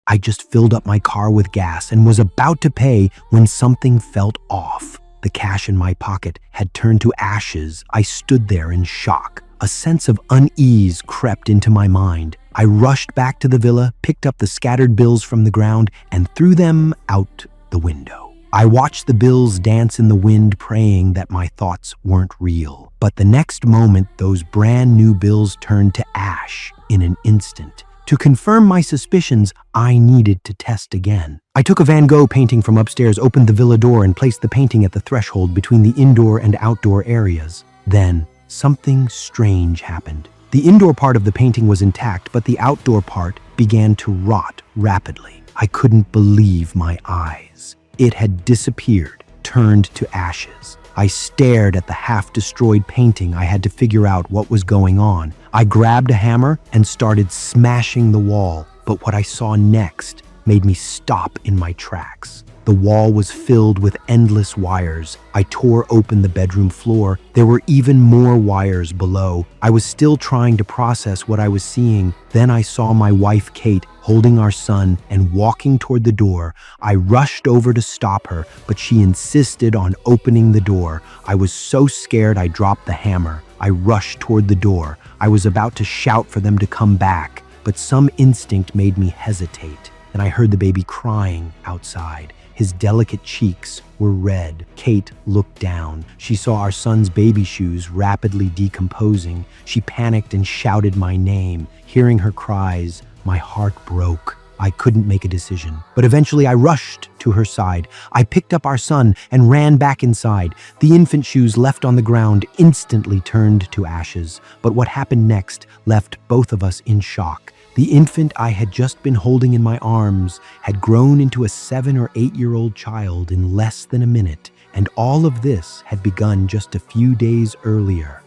I just filled up my car with gas and was about to pay when something felt off. The cash in my pocket had turned to ashes. I stood there in shock. A sense of unease crept into my mind. I rushed back to the villa, picked up the scattered bills from the ground, and threw them out the window. I watched the bills dance in the wind, praying that my thoughts weren't real. But the next moment, those brand new bills turned to ash in an instant. To confirm my suspicions, I needed to test again. I took a Van Gogh painting from upstairs, opened the villa door, and placed the painting at the threshold between the indoor and outdoor areas. Then, something strange happened. The indoor part of the painting was intact, but the outdoor part began to rot rapidly. I couldn't believe my eyes. It had disappeared, turned to ashes. I stared at the half-destroyed painting. I had to figure out what was going on. I grabbed a hammer and started smashing the wall, but what I saw next made me stop in my tracks. The wall was filled with endless wires. I tore open the bedroom floor. There were even more wires below. I was still trying to process what I was seeing. Then I saw my wife, Kate, holding our son and walking toward the door. I rushed over to stop her, but she insisted on opening the door. I was so scared I dropped the hammer. I rushed toward the door. I was about to shout for them to come back, but some instinct made me hesitate. And I heard the baby crying outside. His delicate cheeks were red. Kate looked down. She saw our son's baby shoes rapidly decomposing. She panicked and shouted my name. Hearing her cries, my heart broke. I couldn't make a decision, but eventually I rushed to her side. I picked up our son and ran back inside. The infant shoes left on the ground instantly turned to ashes, but what happened next left both of us in shock. The infant I had just been holding in my arms had grown into a 7 or 8-year-old child in less than a minute, and all of this had begun just a few days earlier.